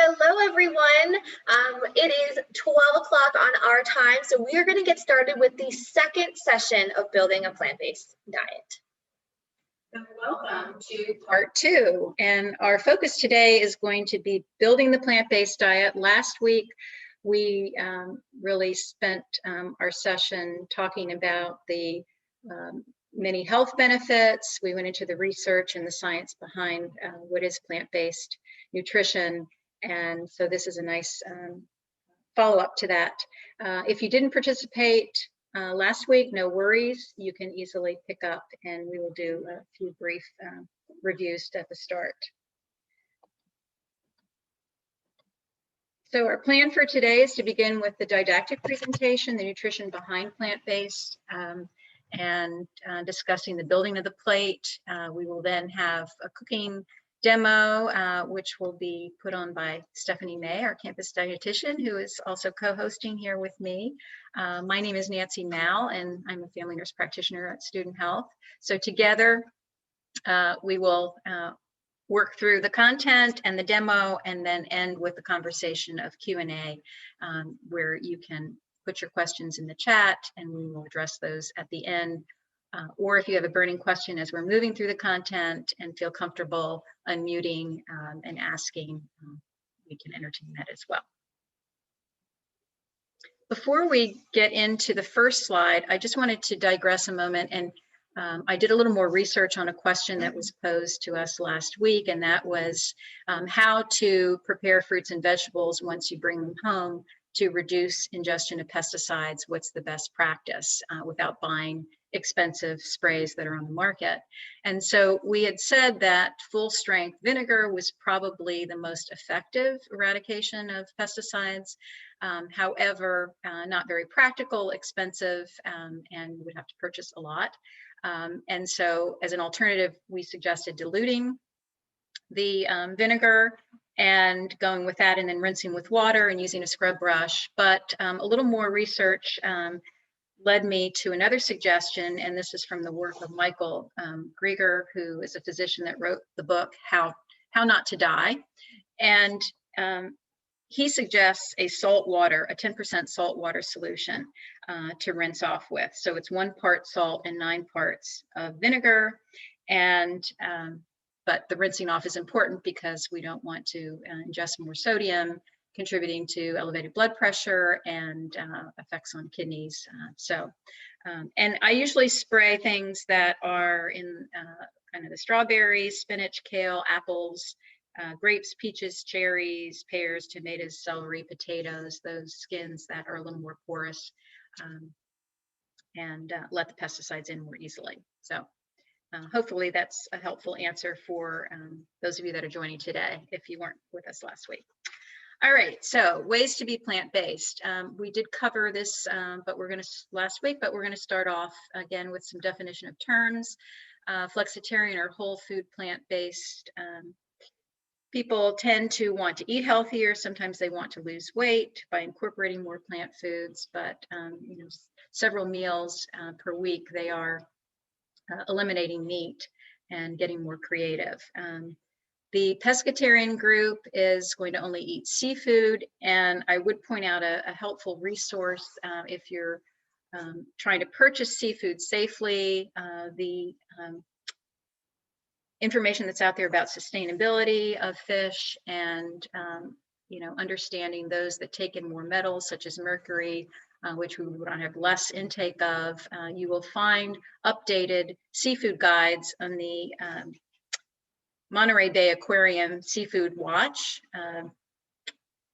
Hello, everyone. It is 12 o'clock on our time, so we are going to get started with the second session of building a plant-based diet. So welcome to part 2, and our focus today is going to be building the plant-based diet. Last week, we really spent our session talking about the many health benefits. We went into the research and the science behind what is plant-based nutrition. And so this is a nice follow-up to that. If you didn't participate last week, no worries. You can easily pick up, and we will do a few brief reviews at the start. So our plan for today is to begin with the didactic presentation, the nutrition behind plant-based, and discussing the building of the plate. We will then have a cooking demo, which will be put on by Stephanie May, our campus dietitian, who is also co-hosting here with me. My name is Nancy Moul, and I'm a family nurse practitioner at Student Health. So together, we will work through the content and the demo, and then end with the conversation of Q&A, where you can put your questions in the chat, and we will address those at the end. Or if you have a burning question as we're moving through the content and feel comfortable unmuting and asking, we can entertain that as well. Before we get into the first slide, I just wanted to digress a moment, and I did a little more research on a question that was posed to us last week, and that was how to prepare fruits and vegetables once you bring them home to reduce ingestion of pesticides. What's the best practice without buying expensive sprays that are on the market? And so we had said that full strength vinegar was probably the most effective eradication of pesticides. However, not very practical, expensive, and you would have to purchase a lot. And so as an alternative, we suggested diluting the vinegar and going with that, and then rinsing with water and using a scrub brush. But a little more research led me to another suggestion, and this is from the work of Michael Grieger, who is a physician that wrote the book, How Not to Die. And he suggests a salt water, a 10% salt water solution to rinse off with. So it's 1 part salt and 9 parts of vinegar. And but the rinsing off is important because we don't want to ingest more sodium, contributing to elevated blood pressure and effects on kidneys. And I usually spray things that are in kind of the strawberries, spinach, kale, apples, grapes, peaches, cherries, pears, tomatoes, celery, potatoes, those skins that are a little more porous, and let the pesticides in more easily. So hopefully that's a helpful answer for those of you that are joining today, if you weren't with us last week. All right, so ways to be plant-based. We did cover this last week, but we're going to start off again with some definition of terms. Flexitarian or whole food plant-based. People tend to want to eat healthier. Sometimes they want to lose weight by incorporating more plant foods, but several meals per week, they are eliminating meat and getting more creative. The pescatarian group is going to only eat seafood, and I would point out a helpful resource if you're trying to purchase seafood safely. The information that's out there about sustainability of fish and understanding those that take in more metals such as mercury, which we want to have less intake of. You will find updated seafood guides on the Monterey Bay Aquarium Seafood Watch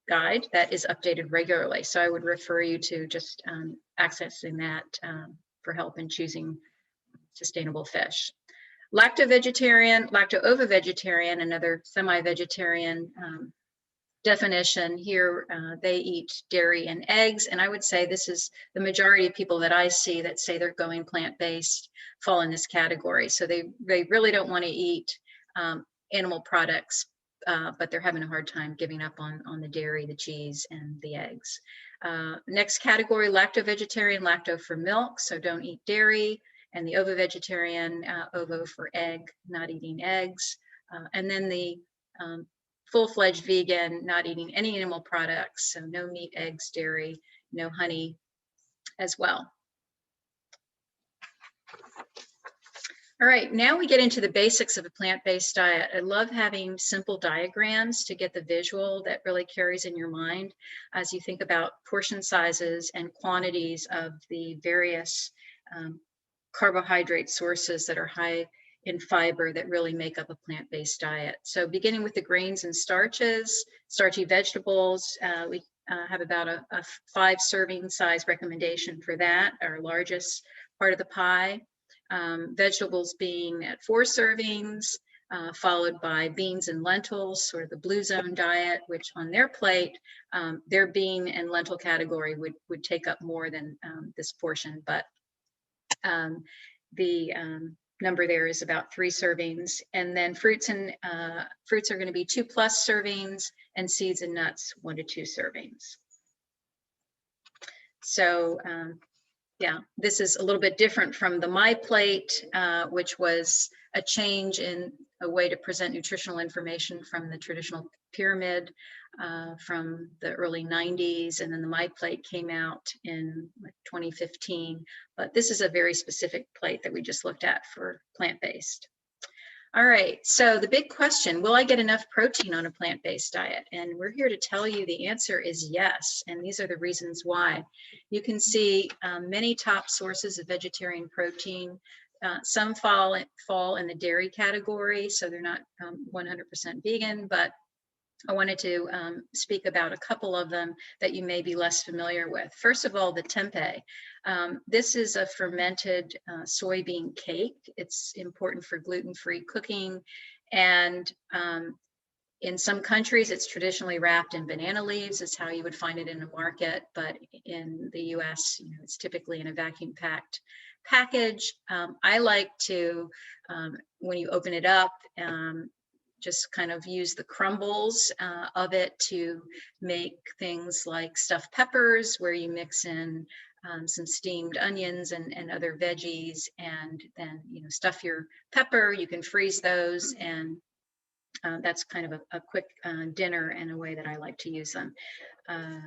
guide that is updated regularly. So I would refer you to just accessing that for help in choosing sustainable fish. Lacto-vegetarian, lacto-ovo-vegetarian, another semi-vegetarian definition here, they eat dairy and eggs, and I would say this is the majority of people that I see that say they're going plant-based fall in this category. So they really don't want to eat animal products, but they're having a hard time giving up on the dairy, the cheese, and the eggs. Next category, lacto-vegetarian, lacto for milk, so don't eat dairy, and the ovo-vegetarian, ovo for egg, not eating eggs. And then the full-fledged vegan, not eating any animal products, so no meat, eggs, dairy, no honey as well. All right, now we get into the basics of a plant-based diet. I love having simple diagrams to get the visual that really carries in your mind as you think about portion sizes and quantities of the various carbohydrate sources that are high in fiber that really make up a plant-based diet. So beginning with the grains and starches, starchy vegetables, we have about a 5 serving size recommendation for that, our largest part of the pie. Vegetables being at 4 servings, followed by beans and lentils, sort of the blue zone diet, which on their plate, their bean and lentil category would take up more than this portion, but the number there is about 3 servings. And then fruits are going to be 2+ servings, and seeds and nuts 1 to 2 servings. So yeah, this is a little bit different from the My Plate, which was a change in a way to present nutritional information from the traditional pyramid from the early 90s. And then the My Plate came out in 2015. But this is a very specific plate that we just looked at for plant-based. All right, so the big question, will I get enough protein on a plant-based diet? And we're here to tell you the answer is yes, and these are the reasons why. You can see many top sources of vegetarian protein. Some fall in the dairy category, so they're not 100% vegan, but I wanted to speak about a couple of them that you may be less familiar with. First of all, the tempeh. This is a fermented soybean cake. It's important for gluten-free cooking. And in some countries, it's traditionally wrapped in banana leaves. It's how you would find it in a market. But in the US, it's typically in a vacuum-packed package. I like to, when you open it up, just kind of use the crumbles of it to make things like stuffed peppers, where you mix in some steamed onions and other veggies, and then stuff your pepper. You can freeze those, and that's kind of a quick dinner and a way that I like to use them.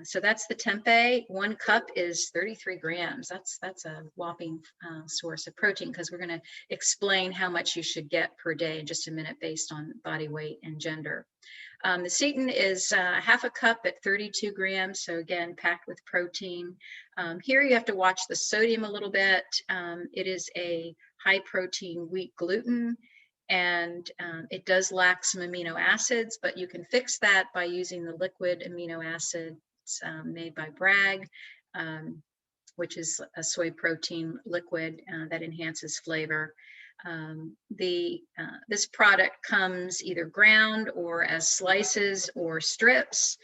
So that's the tempeh. 1 cup is 33 grams. That's a whopping source of protein, because we're going to explain how much you should get per day in just a minute based on body weight and gender. The seitan is 1/2 cup at 32 grams. So again, packed with protein. Here you have to watch the sodium a little bit. It is a high protein wheat gluten, and it does lack some amino acids, but you can fix that by using the liquid amino acids made by Bragg, which is a soy protein liquid that enhances flavor. This product comes either ground or as slices or strips.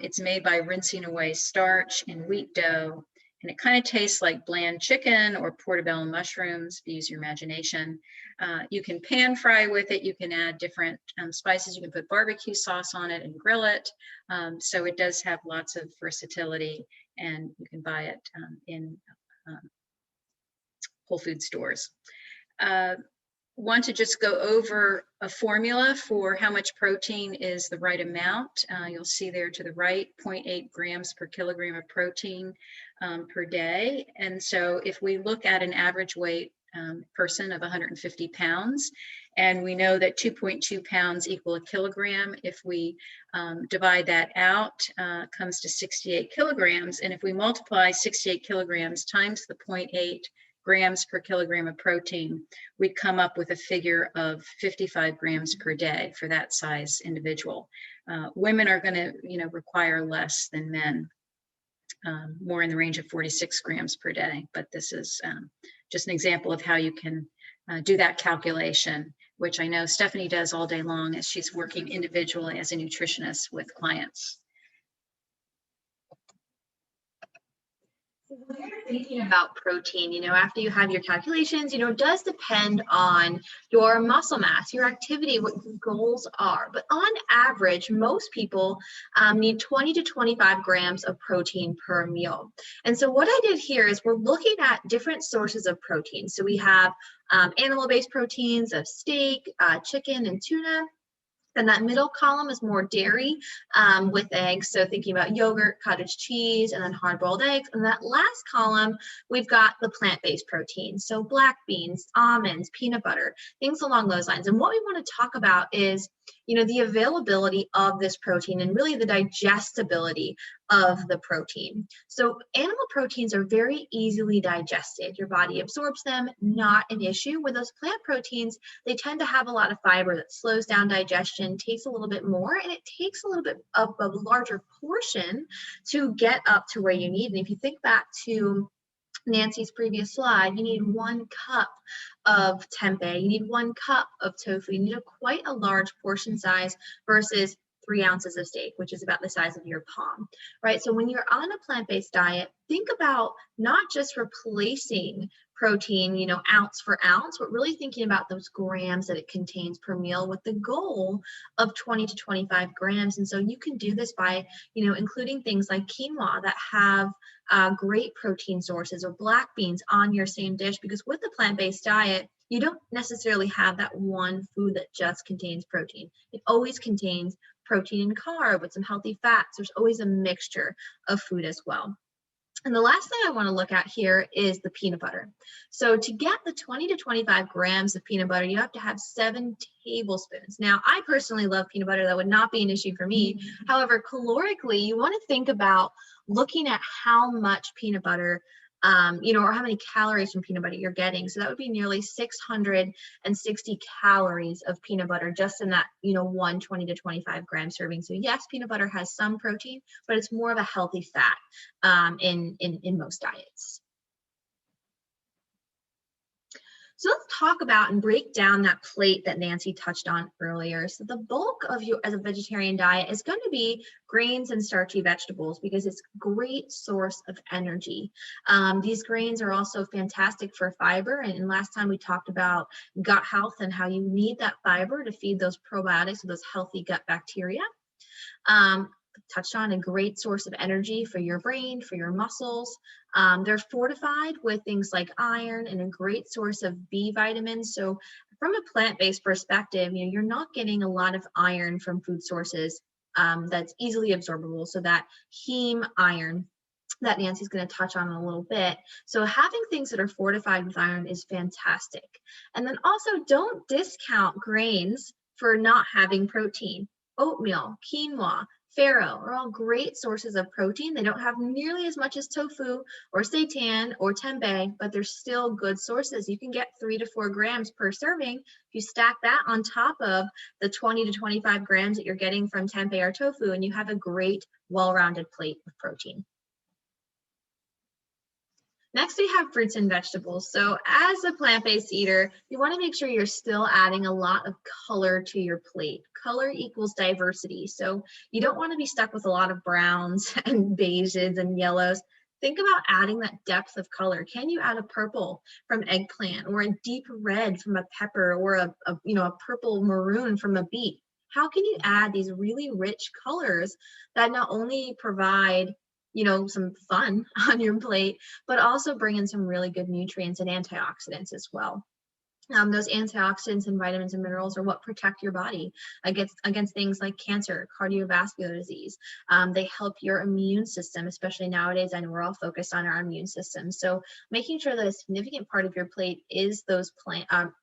It's made by rinsing away starch in wheat dough, and it kind of tastes like bland chicken or portobello mushrooms. Use your imagination. You can pan fry with it. You can add different spices. You can put barbecue sauce on it and grill it. So it does have lots of versatility, and you can buy it in Whole Food stores. Want to just go over a formula for how much protein is the right amount. You'll see there to the right, 0.8 grams per kilogram of protein per day. And so if we look at an average weight person of 150 pounds, and we know that 2.2 pounds equal a kilogram, if we divide that out, comes to 68 kilograms. And if we multiply 68 kilograms times the 0.8 grams per kilogram of protein, we'd come up with a figure of 55 grams per day for that size individual. Women are going to, require less than men, more in the range of 46 grams per day. But this is just an example of how you can do that calculation, which I know Stephanie does all day long as she's working individually as a nutritionist with clients. When you're thinking about protein, after you have your calculations, it does depend on your muscle mass, your activity, what your goals are. But on average, most people need 20 to 25 grams of protein per meal. And so what I did here is we're looking at different sources of protein. So we have animal-based proteins of steak, chicken, and tuna. Then that middle column is more dairy with eggs. So thinking about yogurt, cottage cheese, and then hard-boiled eggs. And that last column, we've got the plant-based proteins. So black beans, almonds, peanut butter, things along those lines. And what we want to talk about is, the availability of this protein and really the digestibility of the protein. So animal proteins are very easily digested. Your body absorbs them, not an issue. With those plant proteins, they tend to have a lot of fiber that slows down digestion, takes a little bit more, and it takes a little bit of a larger portion to get up to where you need. And if you think back to Nancy's previous slide, you need 1 cup of tempeh, you need 1 cup of tofu, you need quite a large portion size versus 3 ounces of steak, which is about the size of your palm, right? So when you're on a plant-based diet, think about not just replacing protein, ounce for ounce, but really thinking about those grams that it contains per meal with the goal of 20 to 25 grams. And so you can do this by, including things like quinoa that have great protein sources, or black beans on your same dish, because with the plant-based diet, you don't necessarily have that one food that just contains protein. It always contains protein and carb with some healthy fats. There's always a mixture of food as well. And the last thing I want to look at here is the peanut butter. So to get the 20 to 25 grams of peanut butter, you have to have 7 tablespoons. Now, I personally love peanut butter. That would not be an issue for me. However, calorically, you want to think about looking at how much peanut butter or how many calories from peanut butter you're getting. So that would be nearly 660 calories of peanut butter just in that, 1 20 to 25 gram serving. So yes, peanut butter has some protein, but it's more of a healthy fat in most diets. So let's talk about and break down that plate that Nancy touched on earlier. So the bulk of you as a vegetarian diet is going to be grains and starchy vegetables because it's a great source of energy. These grains are also fantastic for fiber. And last time we talked about gut health and how you need that fiber to feed those probiotics or those healthy gut bacteria. Touched on a great source of energy for your brain, for your muscles. They're fortified with things like iron and a great source of B vitamins. So from a plant-based perspective, you're not getting a lot of iron from food sources that's easily absorbable. So that heme iron that Nancy's going to touch on in a little bit. So having things that are fortified with iron is fantastic. And then also don't discount grains for not having protein. Oatmeal, quinoa, farro are all great sources of protein. They don't have nearly as much as tofu or seitan or tempeh, but they're still good sources. You can get 3 to 4 grams per serving. If you stack that on top of the 20 to 25 grams that you're getting from tempeh or tofu, and you have a great, well-rounded plate of protein. Next, we have fruits and vegetables. So as a plant-based eater, you want to make sure you're still adding a lot of color to your plate. Color equals diversity. So you don't want to be stuck with a lot of browns and beiges and yellows. Think about adding that depth of color. Can you add a purple from eggplant, or a deep red from a pepper, or a purple maroon from a beet? How can you add these really rich colors that not only provide some fun on your plate, but also bring in some really good nutrients and antioxidants as well. Those antioxidants and vitamins and minerals are what protect your body against things like cancer, cardiovascular disease. They help your immune system, especially nowadays. I know we're all focused on our immune system. So making sure that a significant part of your plate is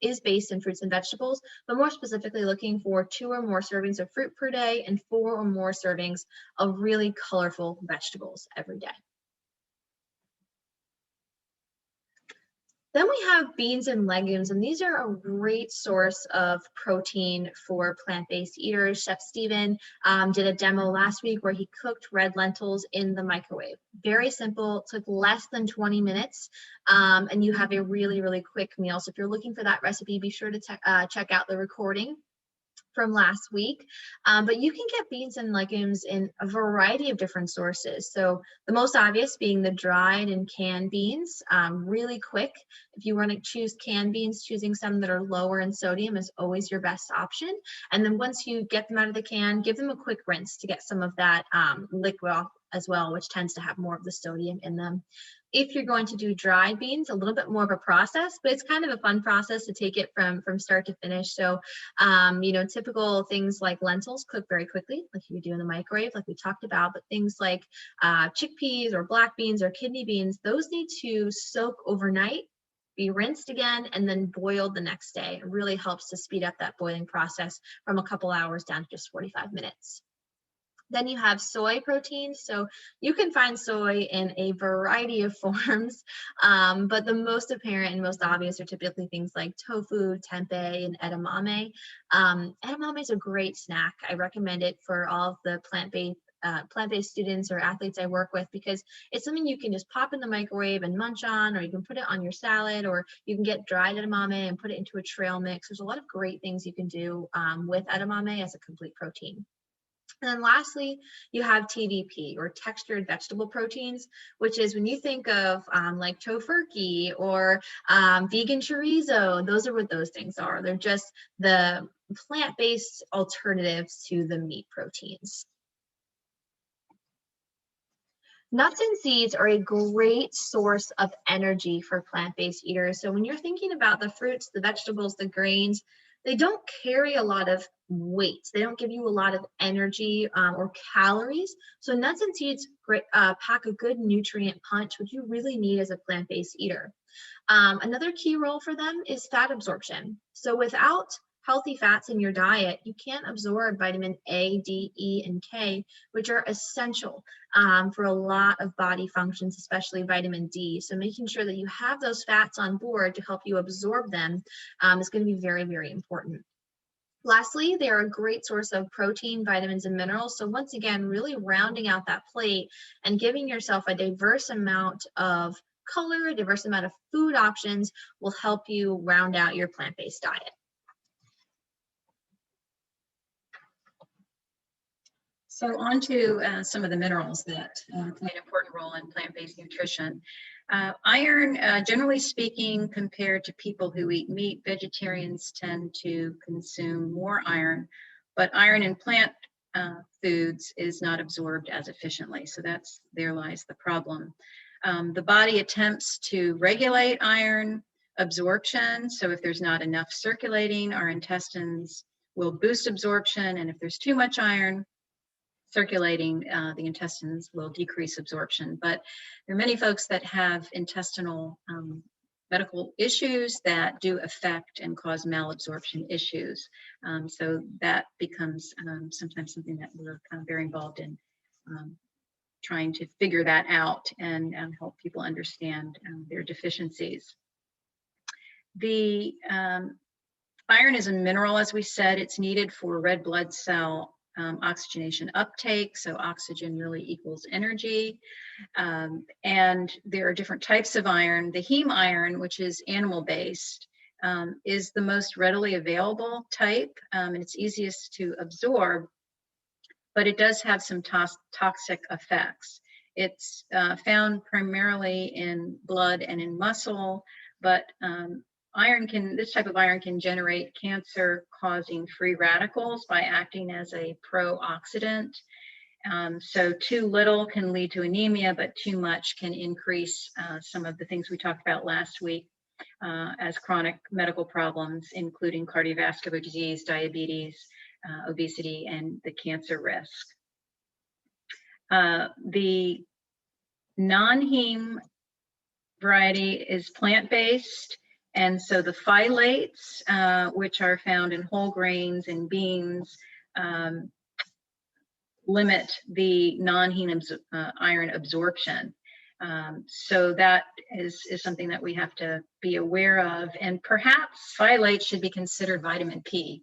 is based in fruits and vegetables, but more specifically looking for 2 or more servings of fruit per day and 4 or more servings of really colorful vegetables every day. Then we have beans and legumes, and these are a great source of protein for plant-based eaters. Chef Steven did a demo last week where he cooked red lentils in the microwave. Very simple, took less than 20 minutes, and you have a really, really quick meal. So if you're looking for that recipe, be sure to check out the recording from last week. But you can get beans and legumes in a variety of different sources. So the most obvious being the dried and canned beans, really quick. If you want to choose canned beans, choosing some that are lower in sodium is always your best option. And then once you get them out of the can, give them a quick rinse to get some of that liquid off as well, which tends to have more of the sodium in them. If you're going to do dried beans, a little bit more of a process, but it's kind of a fun process to take it from start to finish. So, you know, typical things like lentils cook very quickly, like you would do in the microwave, like we talked about, but things like chickpeas or black beans or kidney beans, those need to soak overnight, be rinsed again, and then boiled the next day. It really helps to speed up that boiling process from a couple hours down to just 45 minutes. Then you have soy protein. So you can find soy in a variety of forms, but the most apparent and most obvious are typically things like tofu, tempeh, and edamame. Edamame is a great snack. I recommend it for all of the plant-based students or athletes I work with, because it's something you can just pop in the microwave and munch on, or you can put it on your salad, or you can get dried edamame and put it into a trail mix. There's a lot of great things you can do with edamame as a complete protein. And then lastly, you have TVP, or textured vegetable proteins, which is when you think of like tofurkey or vegan chorizo, those are what those things are. They're just the plant-based alternatives to the meat proteins. Nuts and seeds are a great source of energy for plant-based eaters. So when you're thinking about the fruits, the vegetables, the grains, they don't carry a lot of weight. They don't give you a lot of energy or calories. So nuts and seeds pack a good nutrient punch, which you really need as a plant-based eater. Another key role for them is fat absorption. So without healthy fats in your diet, you can't absorb vitamin A, D, E, and K, which are essential for a lot of body functions, especially vitamin D. So making sure that you have those fats on board to help you absorb them is going to be very, very important. Lastly, they are a great source of protein, vitamins, and minerals. So once again, really rounding out that plate and giving yourself a diverse amount of color, a diverse amount of food options will help you round out your plant-based diet. So on to some of the minerals that play an important role in plant-based nutrition. Iron, generally speaking, compared to people who eat meat, vegetarians tend to consume more iron, but iron in plant foods is not absorbed as efficiently. So there lies the problem. The body attempts to regulate iron absorption. So if there's not enough circulating, our intestines will boost absorption. And if there's too much iron circulating, the intestines will decrease absorption. But there are many folks that have intestinal medical issues that do affect and cause malabsorption issues. So that becomes sometimes something that we're kind of very involved in trying to figure that out and help people understand their deficiencies. The iron is a mineral, as we said. It's needed for red blood cell oxygenation uptake, so oxygen really equals energy. And there are different types of iron. The heme iron, which is animal-based, is the most readily available type, and it's easiest to absorb, but it does have some toxic effects. It's found primarily in blood and in muscle, but this type of iron can generate cancer-causing free radicals by acting as a pro-oxidant. So too little can lead to anemia, but too much can increase some of the things we talked about last week as chronic medical problems, including cardiovascular disease, diabetes, obesity, and the cancer risk. The non-heme variety is plant-based. And so the phylates, which are found in whole grains and beans, limit the non-heme iron absorption. So that is something that we have to be aware of. And perhaps phylates should be considered vitamin P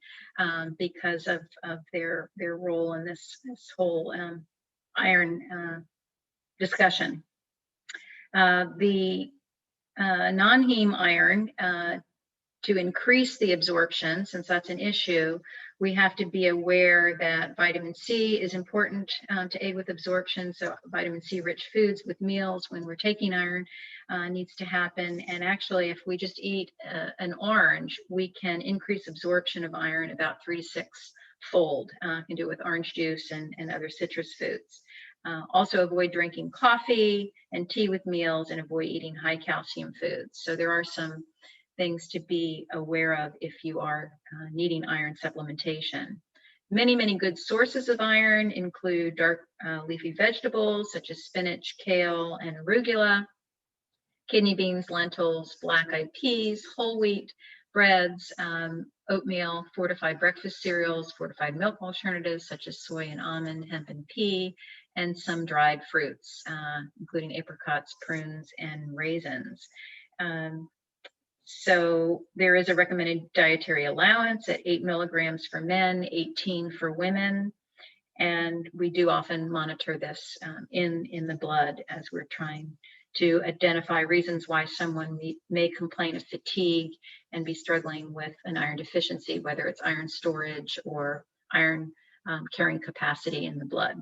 because of their role in this whole iron discussion. The non-heme iron, to increase the absorption, since that's an issue, we have to be aware that vitamin C is important to aid with absorption. So vitamin C rich foods with meals when we're taking iron needs to happen. And actually, if we just eat an orange, we can increase absorption of iron about 3 to 6 fold. You can do it with orange juice and other citrus foods. Also avoid drinking coffee and tea with meals, and avoid eating high calcium foods. So there are some things to be aware of if you are needing iron supplementation. Many, many good sources of iron include dark leafy vegetables such as spinach, kale, and arugula, kidney beans, lentils, black-eyed peas, whole wheat, breads, oatmeal, fortified breakfast cereals, fortified milk alternatives such as soy and almond, hemp and pea, and some dried fruits, including apricots, prunes, and raisins. So there is a recommended dietary allowance at 8 milligrams for men, 18 for women. And we do often monitor this in the blood as we're trying to identify reasons why someone may complain of fatigue and be struggling with an iron deficiency, whether it's iron storage or iron carrying capacity in the blood.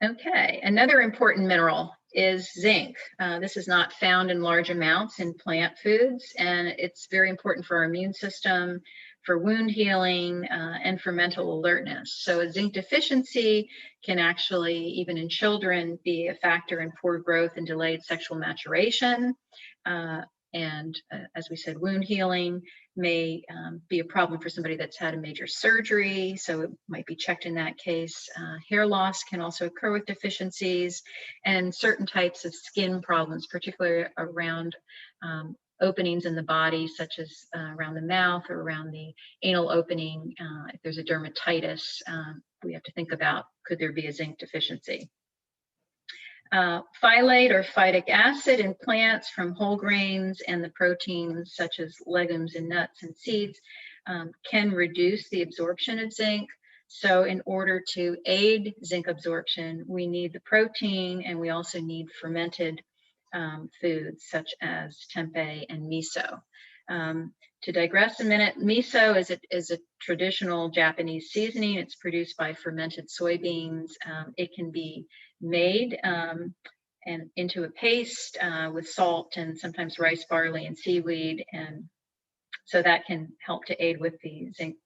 Okay, another important mineral is zinc. This is not found in large amounts in plant foods, and it's very important for our immune system, for wound healing, and for mental alertness. So a zinc deficiency can actually, even in children, be a factor in poor growth and delayed sexual maturation. As we said, wound healing may be a problem for somebody that's had a major surgery, so it might be checked in that case. Hair loss can also occur with deficiencies, and certain types of skin problems, particularly around openings in the body, such as around the mouth or around the anal opening. If there's a dermatitis, we have to think about, could there be a zinc deficiency? Phytate or phytic acid in plants from whole grains and the proteins such as legumes and nuts and seeds can reduce the absorption of zinc. So in order to aid zinc absorption, we need the protein, and we also need fermented foods such as tempeh and miso. To digress a minute, miso is a traditional Japanese seasoning. It's produced by fermented soybeans. It can be made and into a paste with salt and sometimes rice, barley, and seaweed, and so that can help to aid with the zinc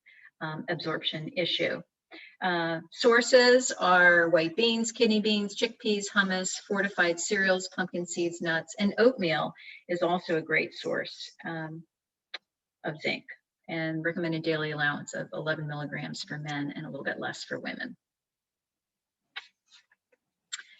absorption issue. Sources are white beans, kidney beans, chickpeas, hummus, fortified cereals, pumpkin seeds, nuts, and oatmeal is also a great source of zinc, and recommended daily allowance of 11 milligrams for men and a little bit less for women.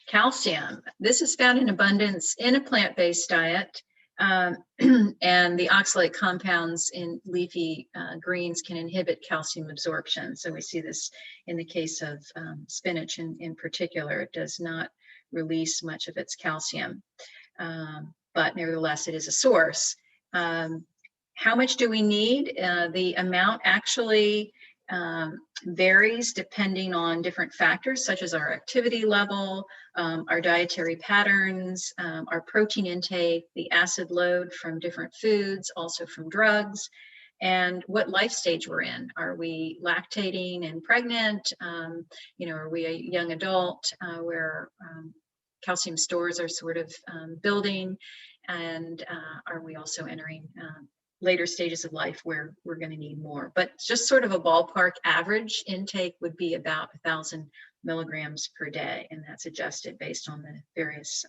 Calcium. This is found in abundance in a plant-based diet, and the oxalate compounds in leafy greens can inhibit calcium absorption. So we see this in the case of spinach in particular. It does not release much of its calcium, but nevertheless, it is a source. How much do we need? The amount actually varies depending on different factors such as our activity level, our dietary patterns, our protein intake, the acid load from different foods, also from drugs, and what life stage we're in. Are we lactating and pregnant? Are we a young adult where calcium stores are sort of building? And are we also entering later stages of life where we're going to need more? But just sort of a ballpark average intake would be about 1,000 milligrams per day, and that's adjusted based on the various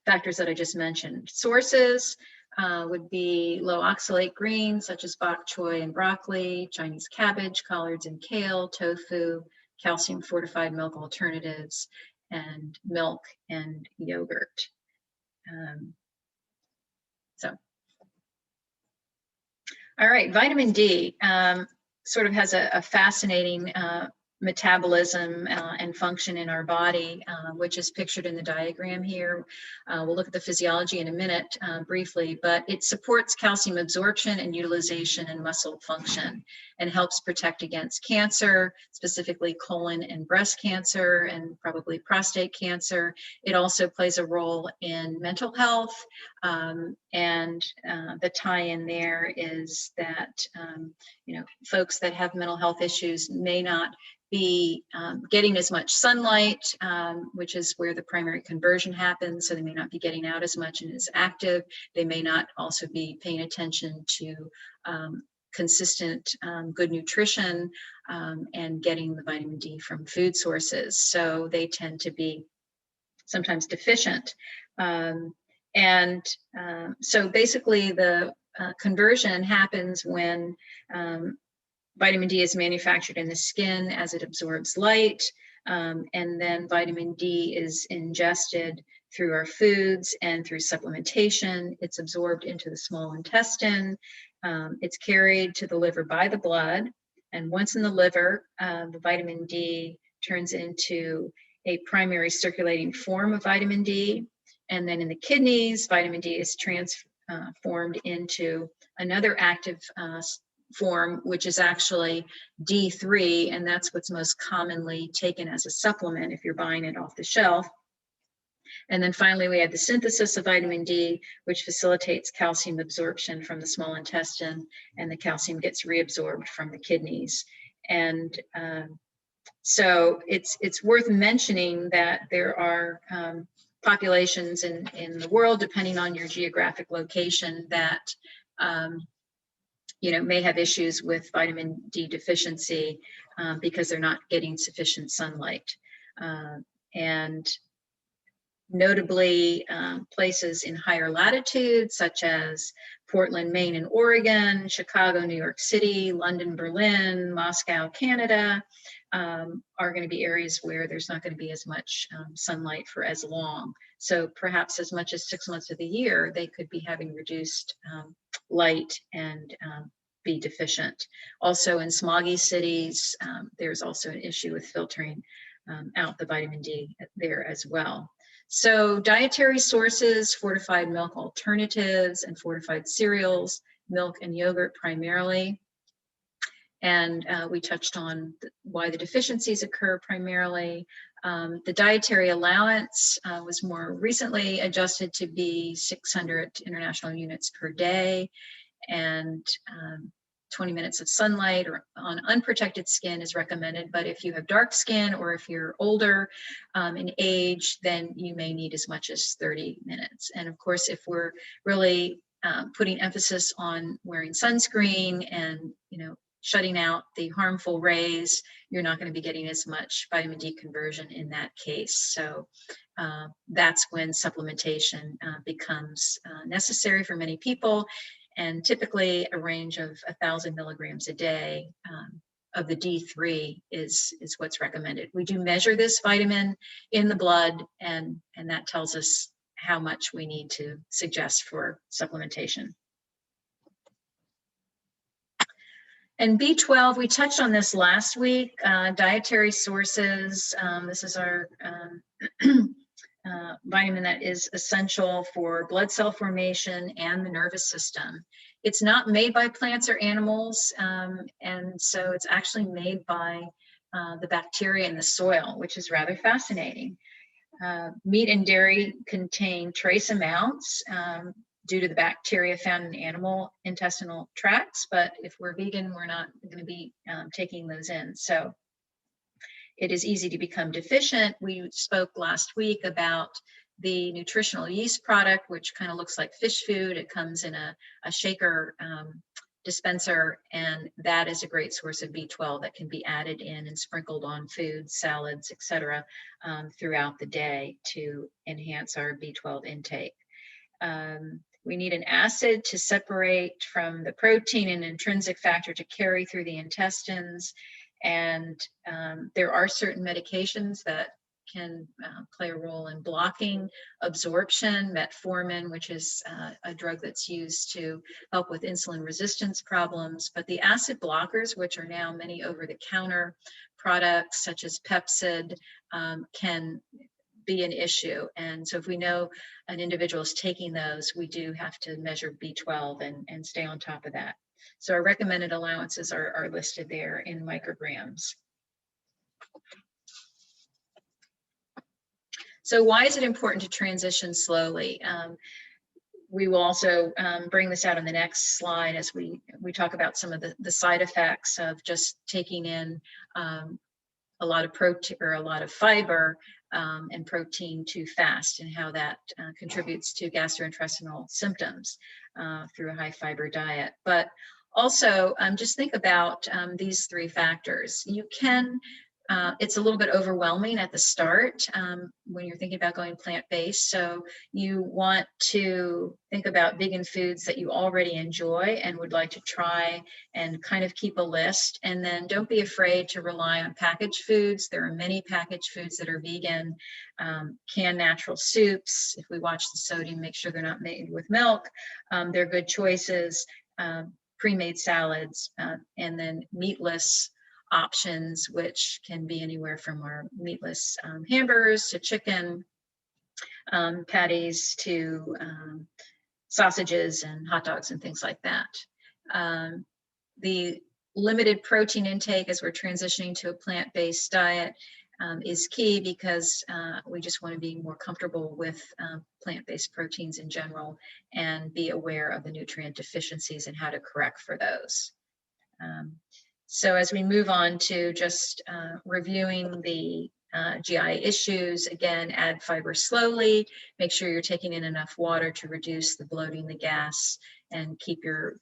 factors that I just mentioned. Sources would be low oxalate greens such as bok choy and broccoli, Chinese cabbage, collards and kale, tofu, calcium fortified milk alternatives, and milk and yogurt. All right, vitamin D sort of has a fascinating metabolism and function in our body, which is pictured in the diagram here. We'll look at the physiology in a minute briefly, but it supports calcium absorption and utilization and muscle function, and helps protect against cancer, specifically colon and breast cancer, and probably prostate cancer. It also plays a role in mental health, and the tie-in there is that folks that have mental health issues may not be getting as much sunlight, which is where the primary conversion happens, so they may not be getting out as much and as active. They may not also be paying attention to consistent, good nutrition, and getting the vitamin D from food sources. So they tend to be sometimes deficient. So basically the conversion happens when vitamin D is manufactured in the skin as it absorbs light, and then vitamin D is ingested through our foods and through supplementation. It's absorbed into the small intestine. It's carried to the liver by the blood. And once in the liver, the vitamin D turns into a primary circulating form of vitamin D. And then in the kidneys, vitamin D is transformed into another active form, which is actually D3, and that's what's most commonly taken as a supplement if you're buying it off the shelf. And then finally, we have the synthesis of vitamin D, which facilitates calcium absorption from the small intestine, and the calcium gets reabsorbed from the kidneys. And so it's worth mentioning that there are populations in the world, depending on your geographic location, that may have issues with vitamin D deficiency because they're not getting sufficient sunlight. And notably, places in higher latitudes, such as Portland, Maine, and Oregon, Chicago, New York City, London, Berlin, Moscow, Canada, are going to be areas where there's not going to be as much sunlight for as long. So perhaps as much as 6 months of the year, they could be having reduced light and be deficient. Also in smoggy cities, there's also an issue with filtering out the vitamin D there as well. So dietary sources, fortified milk alternatives and fortified cereals, milk and yogurt primarily. And we touched on why the deficiencies occur primarily. The dietary allowance was more recently adjusted to be 600 international units per day, and 20 minutes of sunlight or on unprotected skin is recommended. But if you have dark skin or if you're older in age, then you may need as much as 30 minutes. And of course, if we're really putting emphasis on wearing sunscreen and shutting out the harmful rays, you're not going to be getting as much vitamin D conversion in that case. So that's when supplementation becomes necessary for many people. And typically a range of 1,000 milligrams a day of the D3 is what's recommended. We do measure this vitamin in the blood, and that tells us how much we need to suggest for supplementation. And B12, we touched on this last week, dietary sources. This is our vitamin that is essential for blood cell formation and the nervous system. It's not made by plants or animals, and so it's actually made by the bacteria in the soil, which is rather fascinating. Meat and dairy contain trace amounts due to the bacteria found in animal intestinal tracts, but if we're vegan, we're not going to be taking those in. So it is easy to become deficient. We spoke last week about the nutritional yeast product, which kind of looks like fish food. It comes in a shaker dispenser, and that is a great source of B12 that can be added in and sprinkled on foods, salads, etc., throughout the day to enhance our B12 intake. We need an acid to separate from the protein and intrinsic factor to carry through the intestines. And there are certain medications that can play a role in blocking absorption. Metformin, which is a drug that's used to help with insulin resistance problems. But the acid blockers, which are now many over-the-counter products such as Pepcid, can be an issue. And so if we know an individual is taking those, we do have to measure B12 and stay on top of that. So our recommended allowances are listed there in micrograms. So why is it important to transition slowly? We will also bring this out on the next slide as we talk about some of the side effects of just taking in a lot of protein or a lot of fiber and protein too fast, and how that contributes to gastrointestinal symptoms through a high fiber diet. But Also, just think about these three factors. You can, it's a little bit overwhelming at the start when you're thinking about going plant-based. So you want to think about vegan foods that you already enjoy and would like to try, and kind of keep a list. And then don't be afraid to rely on packaged foods. There are many packaged foods that are vegan. Canned natural soups, if we watch the sodium, make sure they're not made with milk. They're good choices. Pre-made salads, and then meatless options, which can be anywhere from our meatless hamburgers to chicken patties to sausages and hot dogs and things like that. The limited protein intake as we're transitioning to a plant-based diet is key, because we just want to be more comfortable with plant-based proteins in general and be aware of the nutrient deficiencies and how to correct for those. So as we move on to just reviewing the GI issues, again, add fiber slowly, make sure you're taking in enough water to reduce the bloating, the gas, and keep your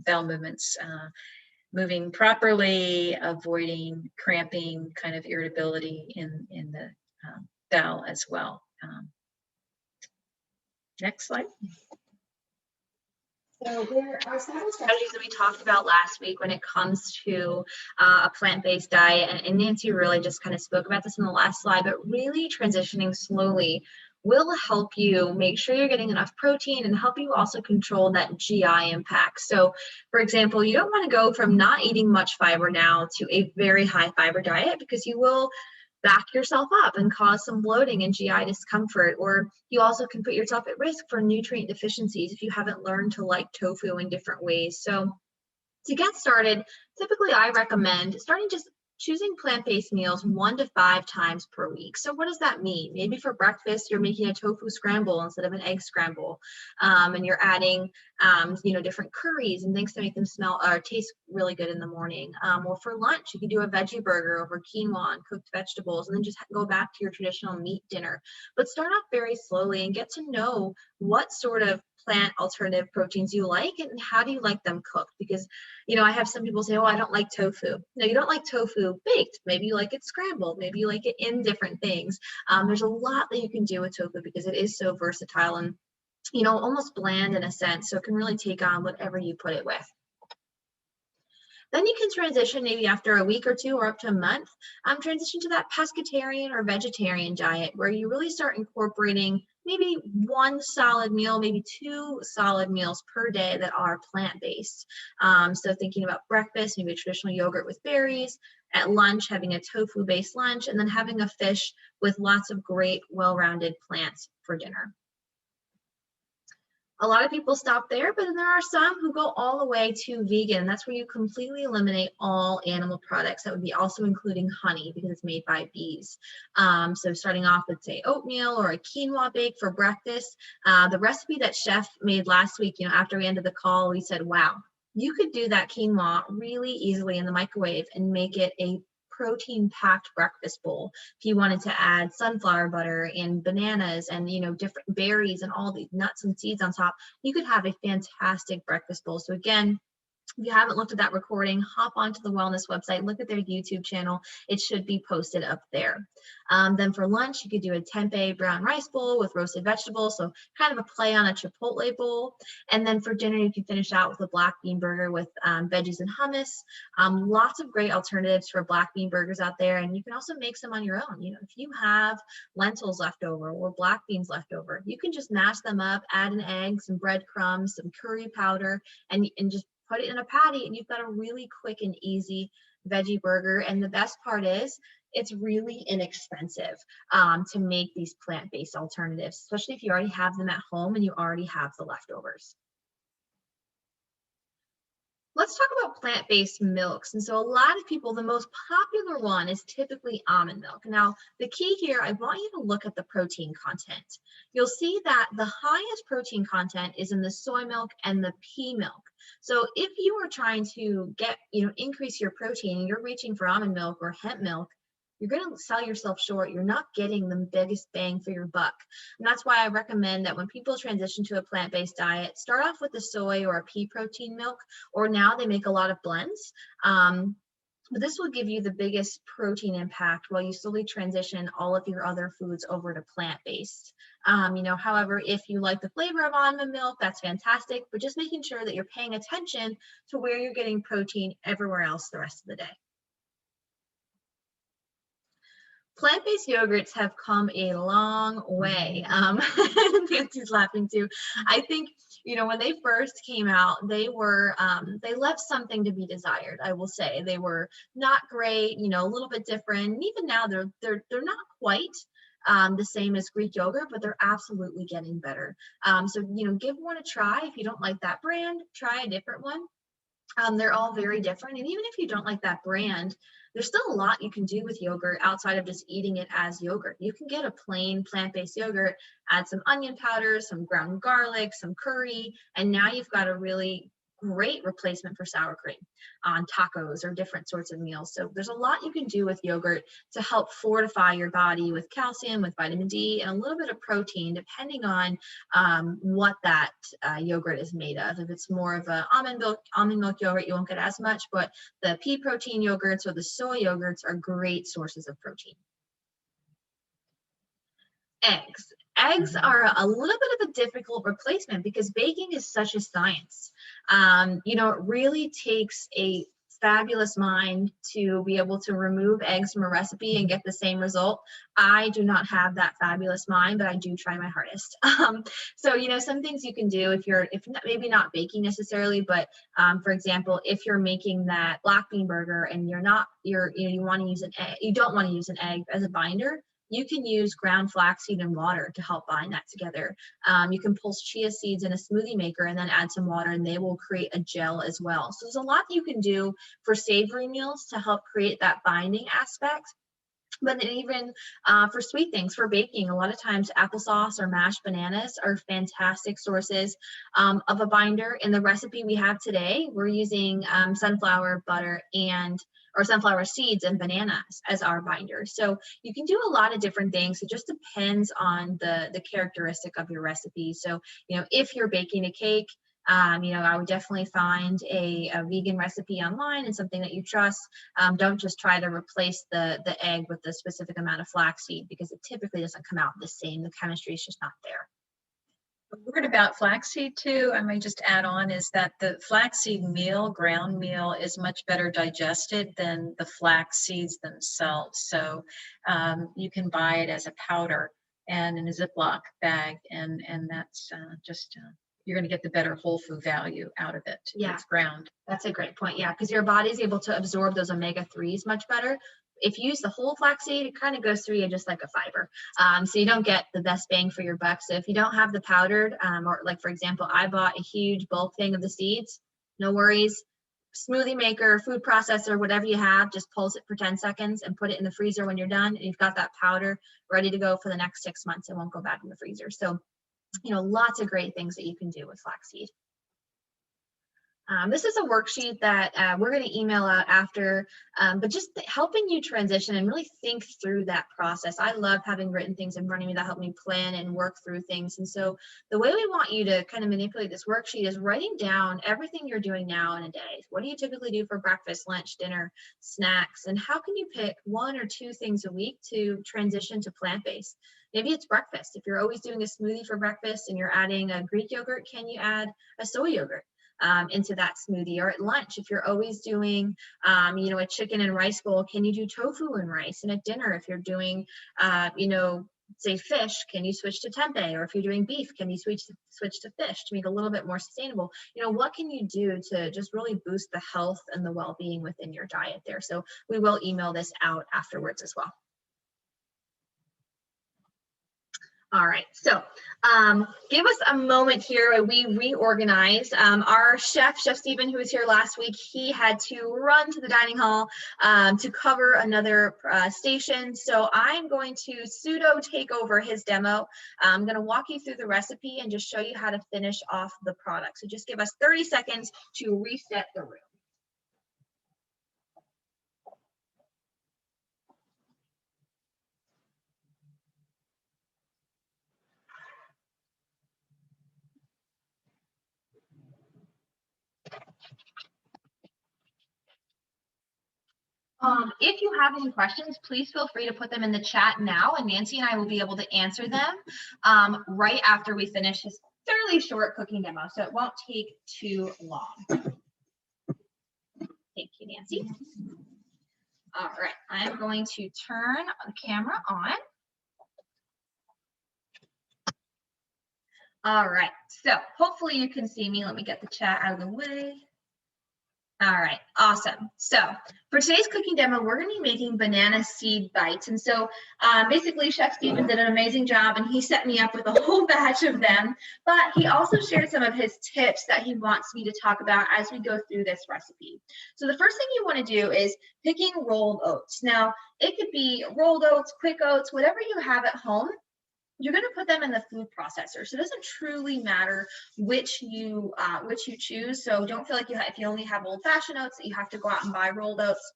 bowel movements moving properly, avoiding cramping, kind of irritability in the bowel as well. Next slide. So there are several strategies that we talked about last week when it comes to a plant-based diet, and Nancy really just kind of spoke about this in the last slide, but really transitioning slowly will help you make sure you're getting enough protein and help you also control that GI impact. So for example, you don't want to go from not eating much fiber now to a very high fiber diet, because you will back yourself up and cause some bloating and GI discomfort, or you also can put yourself at risk for nutrient deficiencies if you haven't learned to like tofu in different ways. So to get started, typically I recommend starting just choosing plant-based meals 1 to 5 times per week. So what does that mean? Maybe for breakfast, you're making a tofu scramble instead of an egg scramble, and you're adding, different curries and things to make them smell or taste really good in the morning. Or for lunch, you could do a veggie burger over quinoa and cooked vegetables, and then just go back to your traditional meat dinner. But start off very slowly and get to know what sort of plant alternative proteins you like and how do you like them cooked. Because I have some people say, oh, I don't like tofu. No, you don't like tofu baked. Maybe you like it scrambled. Maybe you like it in different things. There's a lot that you can do with tofu because it is so versatile and almost bland in a sense, so it can really take on whatever you put it with. Then you can transition maybe after a week or two or up to a month, transition to that pescatarian or vegetarian diet where you really start incorporating maybe 1 solid meal, maybe 2 solid meals per day that are plant-based. So thinking about breakfast, maybe a traditional yogurt with berries, at lunch, having a tofu-based lunch, and then having a fish with lots of great, well-rounded plants for dinner. A lot of people stop there, but then there are some who go all the way to vegan. That's where you completely eliminate all animal products. That would be also including honey because it's made by bees. So starting off with, say, oatmeal or a quinoa bake for breakfast. The recipe that Chef made last week, after we ended the call, we said, wow, you could do that quinoa really easily in the microwave and make it a protein-packed breakfast bowl. If you wanted to add sunflower butter and bananas and different berries and all these nuts and seeds on top, you could have a fantastic breakfast bowl. So again, if you haven't looked at that recording, hop onto the wellness website, look at their YouTube channel. It should be posted up there. Then for lunch, you could do a tempeh brown rice bowl with roasted vegetables, so kind of a play on a Chipotle bowl. And then for dinner, you can finish out with a black bean burger with veggies and hummus. Lots of great alternatives for black bean burgers out there, and you can also make some on your own. If you have lentils left over or black beans left over, you can just mash them up, add an egg, some breadcrumbs, some curry powder, and just put it in a patty, and you've got a really quick and easy veggie burger. And the best part is it's really inexpensive to make these plant-based alternatives, especially if you already have them at home and you already have the leftovers. Let's talk about plant-based milks. And so a lot of people, the most popular one is typically almond milk. Now, the key here, I want you to look at the protein content. You'll see that the highest protein content is in the soy milk and the pea milk. So if you are trying to get, increase your protein and you're reaching for almond milk or hemp milk, you're going to sell yourself short. You're not getting the biggest bang for your buck. And that's why I recommend that when people transition to a plant-based diet, start off with the soy or a pea protein milk, or now they make a lot of blends. But this will give you the biggest protein impact while you slowly transition all of your other foods over to plant-based. However, if you like the flavor of almond milk, that's fantastic, but just making sure that you're paying attention to where you're getting protein everywhere else the rest of the day. Plant-based yogurts have come a long way. Nancy's laughing too. I think, when they first came out, they left something to be desired. I will say they were not great, a little bit different. And even now they're not quite the same as Greek yogurt, but they're absolutely getting better. So, give one a try. If you don't like that brand, try a different one. They're all very different. And even if you don't like that brand, there's still a lot you can do with yogurt outside of just eating it as yogurt. You can get a plain plant-based yogurt, add some onion powder, some ground garlic, some curry, and now you've got a really great replacement for sour cream on tacos or different sorts of meals. So there's a lot you can do with yogurt to help fortify your body with calcium, with vitamin D, and a little bit of protein, depending on what that yogurt is made of. If it's more of a almond milk yogurt, you won't get as much, but the pea protein yogurts or the soy yogurts are great sources of protein. Eggs. Eggs are a little bit of a difficult replacement because baking is such a science. It really takes a fabulous mind to be able to remove eggs from a recipe and get the same result. I do not have that fabulous mind, but I do try my hardest. So, some things you can do if maybe not baking necessarily, but for example, if you're making that black bean burger and you want to use an egg, you don't want to use an egg as a binder, you can use ground flaxseed and water to help bind that together. You can pulse chia seeds in a smoothie maker and then add some water and they will create a gel as well. So there's a lot you can do for savory meals to help create that binding aspect. But then even for sweet things, for baking, a lot of times applesauce or mashed bananas are fantastic sources of a binder. In the recipe we have today, we're using sunflower butter or sunflower seeds and bananas as our binder. So you can do a lot of different things. It just depends on the characteristic of your recipe. So, if you're baking a cake, I would definitely find a vegan recipe online and something that you trust. Don't just try to replace the egg with the specific amount of flaxseed because it typically doesn't come out the same. The chemistry is just not there. A word about flaxseed too, I may just add on, is that the flaxseed meal, ground meal, is much better digested than the flax seeds themselves. So you can buy it as a powder and in a Ziploc bag, and that's you're going to get the better whole food value out of it. Yeah, it's ground. That's a great point. Yeah, because your body's able to absorb those omega-3s much better. If you use the whole flaxseed, it kind of goes through you just like a fiber. So you don't get the best bang for your buck. So if you don't have the powdered, or like, for example, I bought a huge bulk thing of the seeds, no worries. Smoothie maker, food processor, whatever you have, just pulse it for 10 seconds and put it in the freezer when you're done. And you've got that powder ready to go for the next 6 months. It won't go bad in the freezer. So, lots of great things that you can do with flaxseed. This is a worksheet that we're going to email out after, but just helping you transition and really think through that process. I love having written things in front of me that help me plan and work through things. And so the way we want you to kind of manipulate this worksheet is writing down everything you're doing now in a day. What do you typically do for breakfast, lunch, dinner, snacks? And how can you pick 1 or 2 things a week to transition to plant-based? Maybe it's breakfast. If you're always doing a smoothie for breakfast and you're adding a Greek yogurt, can you add a soy yogurt into that smoothie? Or at lunch, if you're always doing, a chicken and rice bowl, can you do tofu and rice? And at dinner, if you're doing, say fish, can you switch to tempeh? Or if you're doing beef, can you switch to fish to make it a little bit more sustainable? What can you do to just really boost the health and the well-being within your diet there? So we will email this out afterwards as well. All right, so give us a moment here while we reorganize. Our chef Stephen, who was here last week, he had to run to the dining hall to cover another station. So I'm going to pseudo take over his demo. I'm going to walk you through the recipe and just show you how to finish off the product. So just give us 30 seconds to reset the room. If you have any questions, please feel free to put them in the chat now, and Nancy and I will be able to answer them right after we finish this fairly short cooking demo, so it won't take too long. Thank you, Nancy. All right, I'm going to turn the camera on. All right, so hopefully you can see me. Let me get the chat out of the way. All right, awesome. So for today's cooking demo, we're going to be making banana seed bites. And so basically Chef Steven did an amazing job, and he set me up with a whole batch of them, but he also shared some of his tips that he wants me to talk about as we go through this recipe. So the first thing you want to do is picking rolled oats. Now, it could be rolled oats, quick oats, whatever you have at home. You're going to put them in the food processor. So it doesn't truly matter which you choose. So don't feel like if you only have old-fashioned oats that you have to go out and buy rolled oats.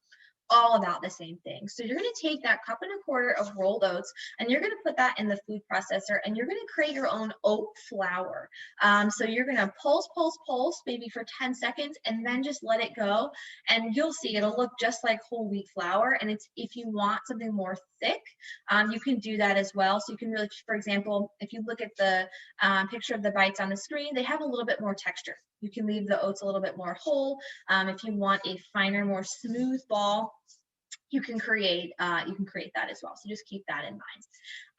All about the same thing. So you're going to take that 1.25 cups of rolled oats, and you're going to put that in the food processor, and you're going to create your own oat flour. So you're going to pulse maybe for 10 seconds, and then just let it go, and you'll see it'll look just like whole wheat flour. And it's, if you want something more thick, you can do that as well. So you can really, for example, if you look at the picture of the bites on the screen, they have a little bit more texture. You can leave the oats a little bit more whole. If you want a finer, more smooth ball, you can create that as well. So just keep that in mind.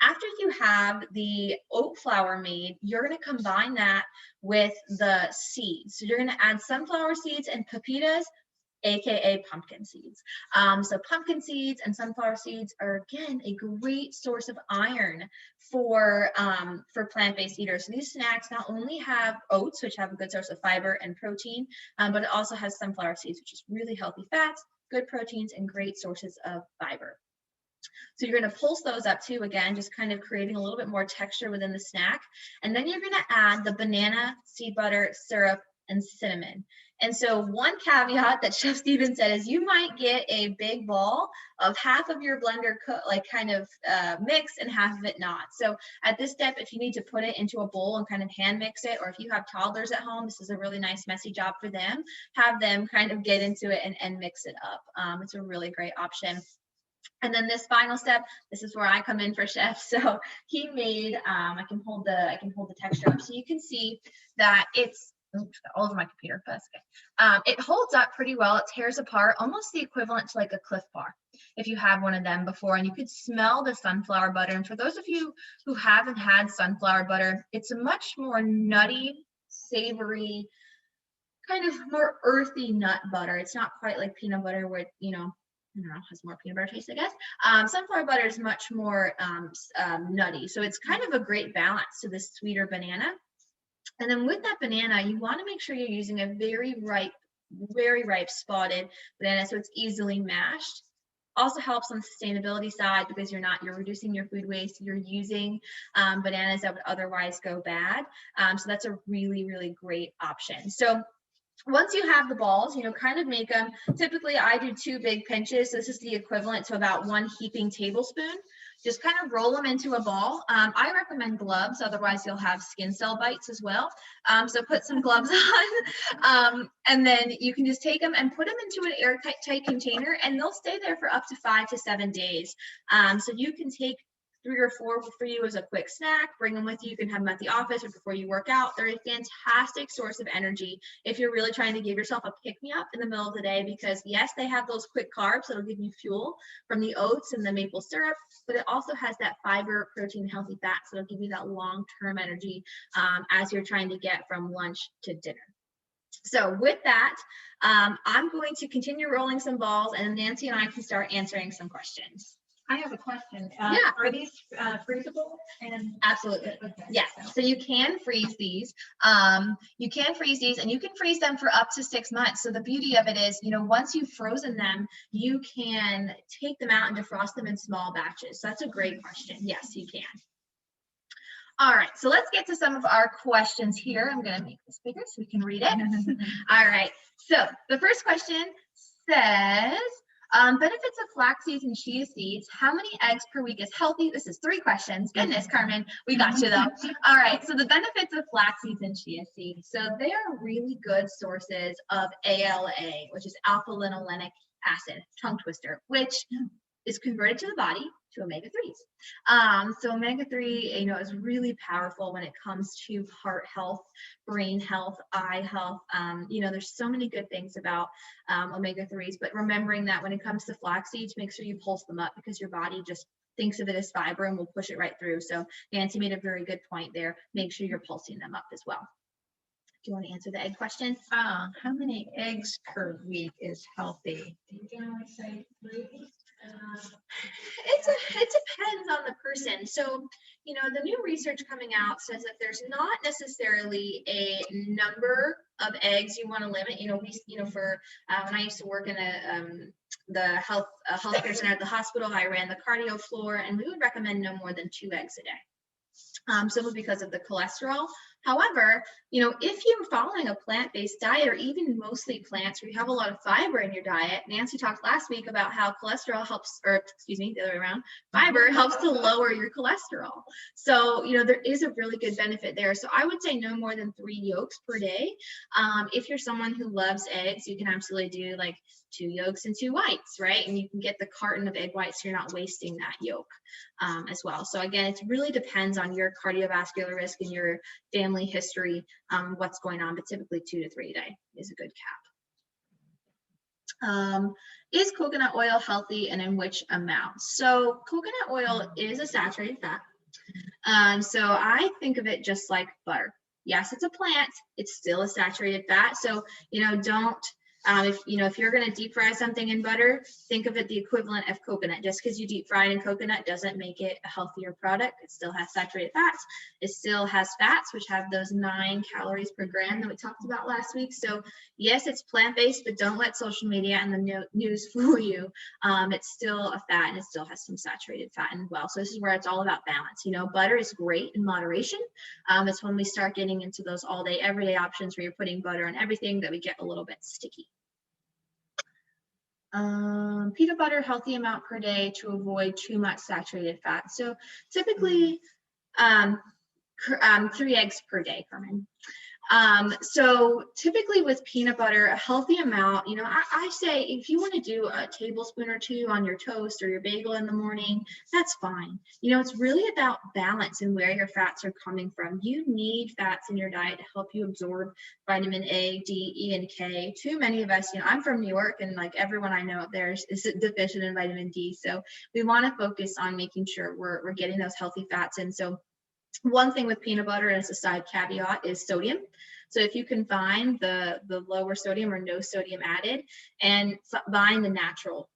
After you have the oat flour made, you're going to combine that with the seeds. So you're going to add sunflower seeds and pepitas, aka pumpkin seeds. So pumpkin seeds and sunflower seeds are, again, a great source of iron for plant-based eaters. So these snacks not only have oats, which have a good source of fiber and protein, but it also has sunflower seeds, which is really healthy fats, good proteins, and great sources of fiber. So you're going to pulse those up too, again, just kind of creating a little bit more texture within the snack. And then you're going to add the banana, seed butter, syrup, and cinnamon. And so one caveat that Chef Steven said is you might get a big ball of half of your blender mix and half of it not. So at this step, if you need to put it into a bowl and kind of hand mix it, or if you have toddlers at home, this is a really nice messy job for them. Have them kind of get into it and mix it up. It's a really great option. And then this final step, this is where I come in for Chef. So he made, I can hold the texture up so you can see that it's all over my computer, but that's okay. It holds up pretty well. It tears apart, almost the equivalent to like a Cliff Bar, if you have one of them before. And you could smell the sunflower butter. And for those of you who haven't had sunflower butter, it's a much more nutty, savory, kind of more earthy nut butter. It's not quite like peanut butter where, you know, I don't know, has more peanut butter taste, I guess. Sunflower butter is much more nutty. So it's kind of a great balance to this sweeter banana. And then with that banana, you want to make sure you're using a very ripe spotted banana so it's easily mashed. Also helps on the sustainability side because you're reducing your food waste. You're using bananas that would otherwise go bad. So that's a really, really great option. So once you have the balls, you know, kind of make them. Typically, I do 2 big pinches. This is the equivalent to about 1 heaping tablespoon. Just kind of roll them into a ball. I recommend gloves, otherwise you'll have skin cell bites as well. So put some gloves on, and then you can just take them and put them into an airtight container, and they'll stay there for up to 5 to 7 days. So you can take 3 or 4 for you as a quick snack, bring them with you. You can have them at the office or before you work out. They're a fantastic source of energy if you're really trying to give yourself a pick-me-up in the middle of the day, because yes, they have those quick carbs that'll give you fuel from the oats and the maple syrup, but it also has that fiber, protein, healthy fats that'll give you that long-term energy as you're trying to get from lunch to dinner. So with that, I'm going to continue rolling some balls, and Nancy and I can start answering some questions. I have a question. Yeah. Are these freezable? And absolutely. Okay. Yes. So you can freeze these. You can freeze these, and you can freeze them for up to 6 months. So the beauty of it is, you know, once you've frozen them, you can take them out and defrost them in small batches. So that's a great question. Yes, you can. All right, so let's get to some of our questions here. I'm going to make this bigger so we can read it. All right, so the first question says, benefits of flax seeds and chia seeds. How many eggs per week is healthy? This is 3 questions. Goodness, Carmen, we got you though. All right, so the benefits of flax seeds and chia seeds. So they are really good sources of ALA, which is alpha-linolenic acid, tongue twister, which is converted to the body to omega-3s. So omega-3, is really powerful when it comes to heart health, brain health, eye health. There's so many good things about omega-3s, but remembering that when it comes to flax seeds, make sure you pulse them up because your body just thinks of it as fiber and will push it right through. So Nancy made a very good point there. Make sure you're pulsing them up as well. Do you want to answer the egg question? How many eggs per week is healthy? You generally say 3. It depends on the person. So, the new research coming out says that there's not necessarily a number of eggs you want to limit. For when I used to work in the healthcare center at the hospital, I ran the cardio floor, and we would recommend no more than 2 eggs a day. Simply because of the cholesterol. However, if you're following a plant-based diet or even mostly plants where you have a lot of fiber in your diet, Nancy talked last week about how cholesterol helps, or excuse me, the other way around, fiber helps to lower your cholesterol. So, there is a really good benefit there. So I would say no more than 3 yolks per day. If you're someone who loves eggs, you can absolutely do like 2 yolks and 2 whites, right? And you can get the carton of egg whites so you're not wasting that yolk as well. So again, it really depends on your cardiovascular risk and your family history, what's going on, but typically 2 to 3 a day is a good cap. Is coconut oil healthy and in which amounts? So coconut oil is a saturated fat. So I think of it just like butter. Yes, it's a plant, it's still a saturated fat. So, don't, if you're going to deep fry something in butter, think of it the equivalent of coconut. Just because you deep fry it in coconut doesn't make it a healthier product. It still has saturated fats. It still has fats, which have those 9 calories per gram that we talked about last week. So yes, it's plant-based, but don't let social media and the news fool you. It's still a fat and it still has some saturated fat as well. So this is where it's all about balance. Butter is great in moderation. It's when we start getting into those all day, everyday options where you're putting butter on everything that we get a little bit sticky. Peanut butter, healthy amount per day to avoid too much saturated fat. So typically 3 eggs per day, Carmen. So typically with peanut butter, a healthy amount, I say if you want to do a tablespoon or 2 on your toast or your bagel in the morning, that's fine. It's really about balance and where your fats are coming from. You need fats in your diet to help you absorb vitamin A, D, E, and K. Too many of us, I'm from New York, and like everyone I know up there is deficient in vitamin D. So we want to focus on making sure we're getting those healthy fats in. So one thing with peanut butter, as a side caveat, is sodium. So if you can find the lower sodium or no sodium added, and buying the natural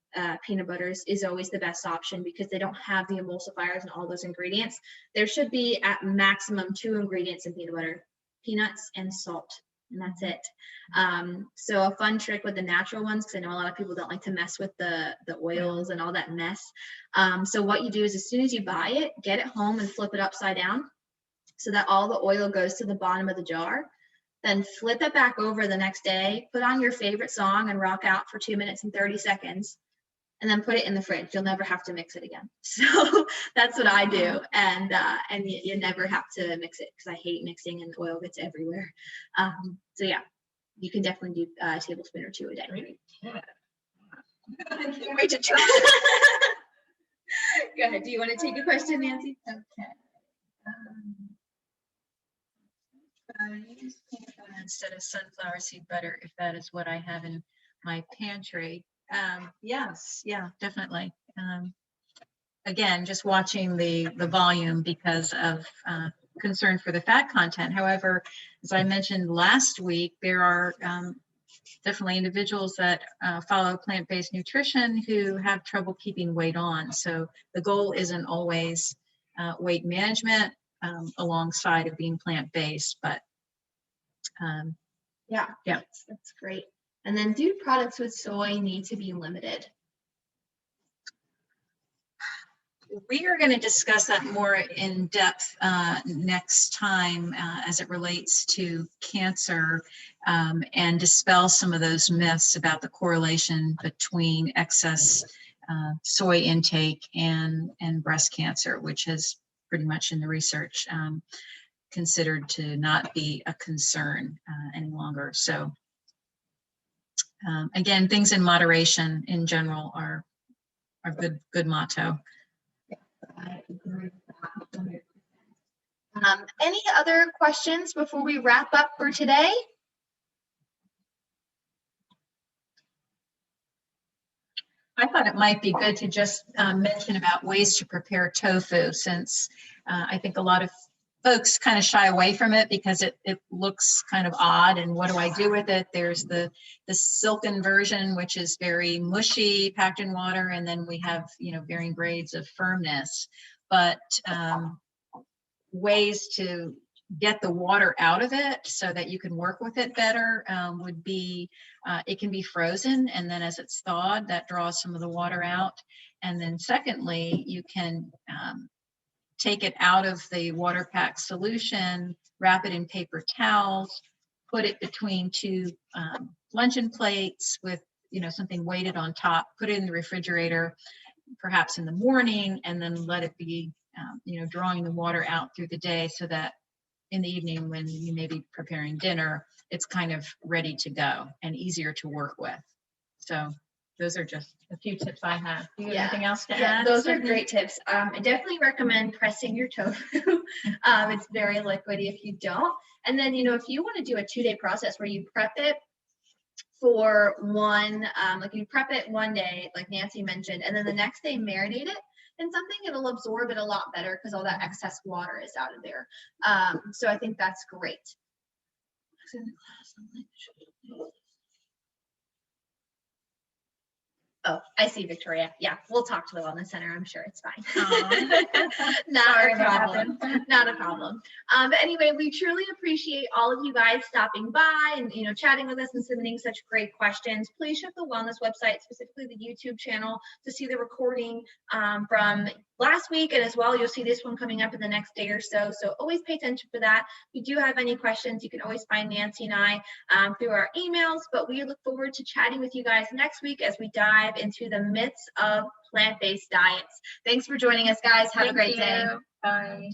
peanut butters is always the best option because they don't have the emulsifiers and all those ingredients. There should be at maximum 2 ingredients in peanut butter: peanuts and salt, and that's it. So a fun trick with the natural ones, because I know a lot of people don't like to mess with the oils and all that mess. So what you do is as soon as you buy it, get it home and flip it upside down so that all the oil goes to the bottom of the jar. Then flip it back over the next day, put on your favorite song and rock out for 2 minutes and 30 seconds, and then put it in the fridge. You'll never have to mix it again. So that's what I do. And you never have to mix it because I hate mixing and the oil gets everywhere. So yeah, you can definitely do a tablespoon or 2 a day. Yeah. Wait to try. Go ahead. Do you want to take a question, Nancy? Okay. Instead of sunflower seed butter, if that is what I have in my pantry. Yes, yeah, definitely. Again, just watching the volume because of concern for the fat content. However, as I mentioned last week, there are definitely individuals that follow plant-based nutrition who have trouble keeping weight on. So the goal isn't always weight management alongside of being plant-based, but Yeah, that's great. And then, do products with soy need to be limited? We are going to discuss that more in depth next time as it relates to cancer and dispel some of those myths about the correlation between excess soy intake and breast cancer, which is pretty much in the research considered to not be a concern any longer. So again, things in moderation in general are good motto. I agree with that. Any other questions before we wrap up for today? I thought it might be good to just mention about ways to prepare tofu, since I think a lot of folks kind of shy away from it because it looks kind of odd, and what do I do with it? There's the silken version, which is very mushy, packed in water, and then we have, you know, varying grades of firmness. But ways to get the water out of it so that you can work with it better would be, it can be frozen, and then as it's thawed, that draws some of the water out. And then secondly, you can take it out of the water pack solution, wrap it in paper towels, put it between two luncheon plates with, you know, something weighted on top, put it in the refrigerator, perhaps in the morning, and then let it be, you know, drawing the water out through the day, so that in the evening when you may be preparing dinner, it's kind of ready to go and easier to work with. So those are just a few tips I have. Do you have anything else to add? Those are great tips. I definitely recommend pressing your tofu. It's very liquidy if you don't. And then, you know, if you want to do a 2-day process where you prep it for one, like you prep it one day, like Nancy mentioned, and then the next day marinate it in something, it'll absorb it a lot better because all that excess water is out of there. So I think that's great. Oh, I see, Victoria. Yeah, we'll talk to the Wellness Center. I'm sure it's fine. Not a problem. Not a problem. But anyway, we truly appreciate all of you guys stopping by and, you know, chatting with us and submitting such great questions. Please check the Wellness website, specifically the YouTube channel, to see the recording from last week, and as well, you'll see this one coming up in the next day or so. So always pay attention for that. If you do have any questions, you can always find Nancy and I through our emails. But we look forward to chatting with you guys next week as we dive into the myths of plant-based diets. Thanks for joining us, guys. Have a great day. Bye.